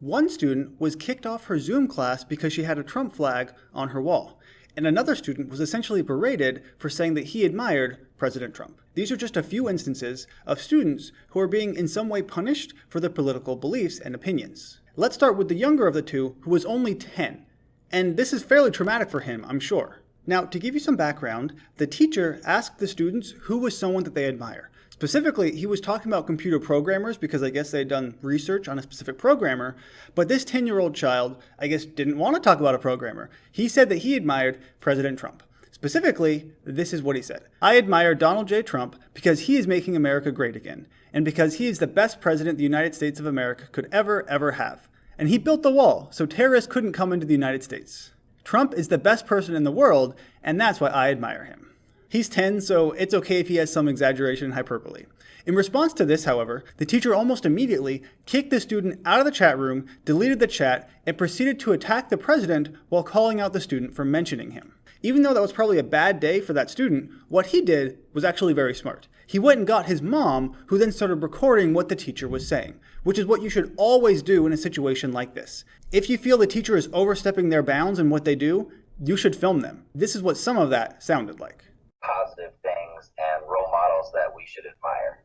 One student was kicked off her Zoom class because she had a Trump flag on her wall, and another student was essentially berated for saying that he admired President Trump. These are just a few instances of students who are being in some way punished for their political beliefs and opinions. Let's start with the younger of the two, who was only 10. And this is fairly traumatic for him, I'm sure. Now, to give you some background, the teacher asked the students who was someone that they admire. Specifically, he was talking about computer programmers because I guess they had done research on a specific programmer, but this 10-year-old child, I guess, didn't want to talk about a programmer. He said that he admired President Trump. Specifically, this is what he said. "I admire Donald J. Trump because he is making America great again, and because he is the best president the United States of America could ever have. And he built the wall, so terrorists couldn't come into the United States. Trump is the best person in the world, and that's why I admire him." He's 10, so it's okay if he has some exaggeration and hyperbole. In response to this, however, the teacher almost immediately kicked the student out of the chat room, deleted the chat, and proceeded to attack the president while calling out the student for mentioning him. Even though that was probably a bad day for that student, what he did was actually very smart. He went and got his mom, who then started recording what the teacher was saying, which is what you should always do in a situation like this. If you feel the teacher is overstepping their bounds in what they do, you should film them. This is what some of that sounded like. Positive things and role models that we should admire.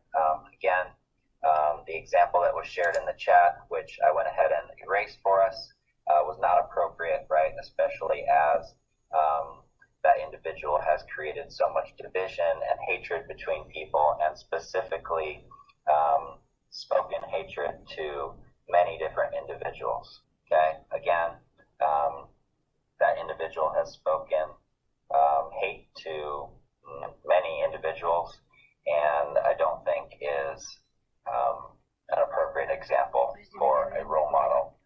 The example that was shared in the chat, which I went ahead and erased for us, was not appropriate, right? Especially as that individual has created so much division and hatred between people, and specifically spoken hatred to many different individuals. Okay, again, that individual has spoken hate to many individuals, and I don't think is an appropriate example for a role model.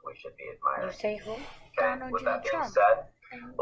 We should be admiring. You say who? Okay, with that being said,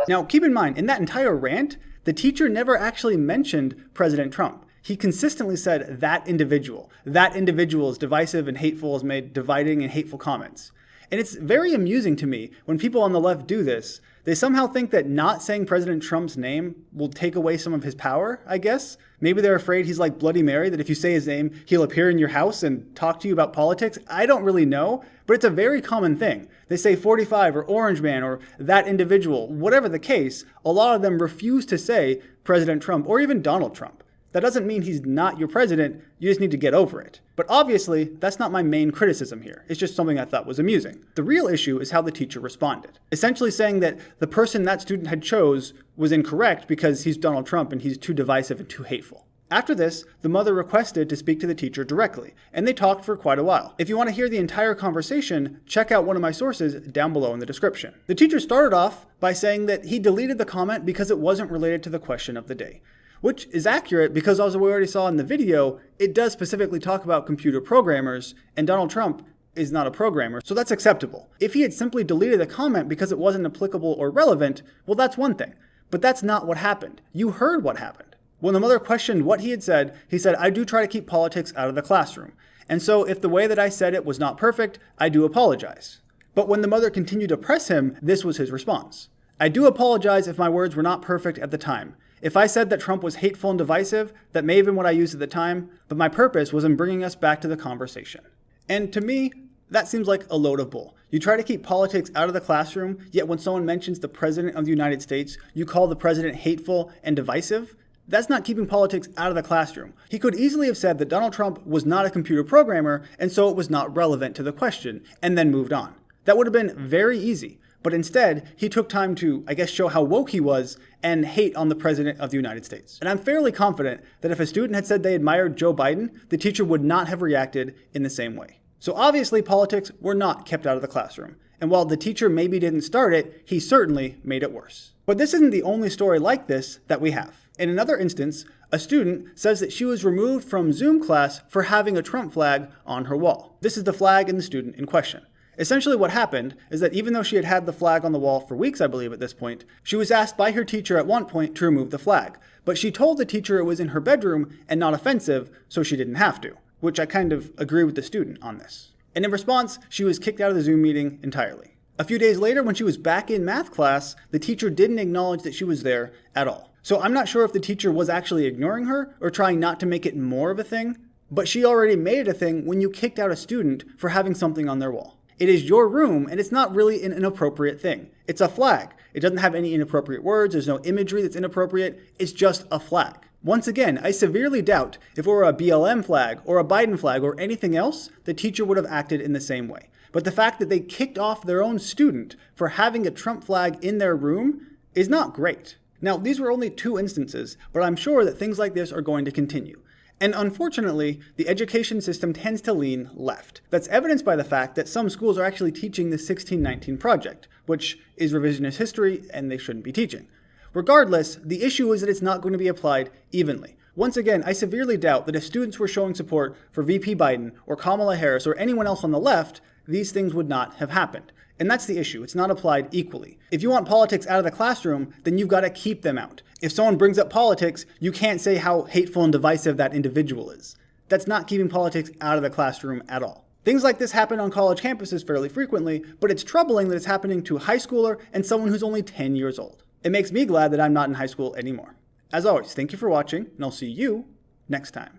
Now, keep in mind, in that entire rant, the teacher never actually mentioned President Trump. He consistently said that individual. That individual is divisive and hateful, has made dividing and hateful comments. And it's very amusing to me when people on the left do this. They somehow think that not saying President Trump's name will take away some of his power, I guess. Maybe they're afraid he's like Bloody Mary, that if you say his name, he'll appear in your house and talk to you about politics. I don't really know, but it's a very common thing. They say 45 or Orange Man or that individual. Whatever the case, a lot of them refuse to say President Trump or even Donald Trump. That doesn't mean he's not your president, you just need to get over it. But obviously, that's not my main criticism here. It's just something I thought was amusing. The real issue is how the teacher responded. Essentially saying that the person that student had chose was incorrect because he's Donald Trump and he's too divisive and too hateful. After this, the mother requested to speak to the teacher directly, and they talked for quite a while. If you want to hear the entire conversation, check out one of my sources down below in the description. The teacher started off by saying that he deleted the comment because it wasn't related to the question of the day. Which is accurate because, as we already saw in the video, it does specifically talk about computer programmers, and Donald Trump is not a programmer, so that's acceptable. If he had simply deleted the comment because it wasn't applicable or relevant, well, that's one thing. But that's not what happened. You heard what happened. When the mother questioned what he said, "I do try to keep politics out of the classroom. And so if the way that I said it was not perfect, I do apologize." But when the mother continued to press him, this was his response. "I do apologize if my words were not perfect at the time. If I said that Trump was hateful and divisive, that may have been what I used at the time, but my purpose was in bringing us back to the conversation." And to me, that seems like a load of bull. You try to keep politics out of the classroom, yet when someone mentions the President of the United States, you call the president hateful and divisive? That's not keeping politics out of the classroom. He could easily have said that Donald Trump was not a computer programmer, and so it was not relevant to the question, and then moved on. That would have been very easy. But instead, he took time to, show how woke he was and hate on the President of the United States. And I'm fairly confident that if a student had said they admired Joe Biden, the teacher would not have reacted in the same way. So obviously, politics were not kept out of the classroom. And while the teacher maybe didn't start it, he certainly made it worse. But this isn't the only story like this that we have. In another instance, a student says that she was removed from Zoom class for having a Trump flag on her wall. This is the flag and the student in question. Essentially what happened is that even though she had had the flag on the wall for weeks, I believe at this point, she was asked by her teacher at one point to remove the flag. But she told the teacher it was in her bedroom and not offensive, so she didn't have to, which I kind of agree with the student on this. And in response, she was kicked out of the Zoom meeting entirely. A few days later, when she was back in math class, the teacher didn't acknowledge that she was there at all. So I'm not sure if the teacher was actually ignoring her or trying not to make it more of a thing, But she already made it a thing when you kicked out a student for having something on their wall. It is your room, and it's not really an inappropriate thing. It's a flag. It doesn't have any inappropriate words. There's no imagery that's inappropriate. It's just a flag. Once again, I severely doubt if it were a BLM flag or a Biden flag or anything else, the teacher would have acted in the same way. But the fact that they kicked off their own student for having a Trump flag in their room is not great. Now, these were only 2 instances, but I'm sure that things like this are going to continue. And unfortunately, the education system tends to lean left. That's evidenced by the fact that some schools are actually teaching the 1619 Project, which is revisionist history and they shouldn't be teaching. Regardless, the issue is that it's not going to be applied evenly. Once again, I severely doubt that if students were showing support for VP Biden or Kamala Harris or anyone else on the left, these things would not have happened. And that's the issue. It's not applied equally. If you want politics out of the classroom, then you've got to keep them out. If someone brings up politics, you can't say how hateful and divisive that individual is. That's not keeping politics out of the classroom at all. Things like this happen on college campuses fairly frequently, but it's troubling that it's happening to a high schooler and someone who's only 10 years old. It makes me glad that I'm not in high school anymore. As always, thank you for watching, and I'll see you next time.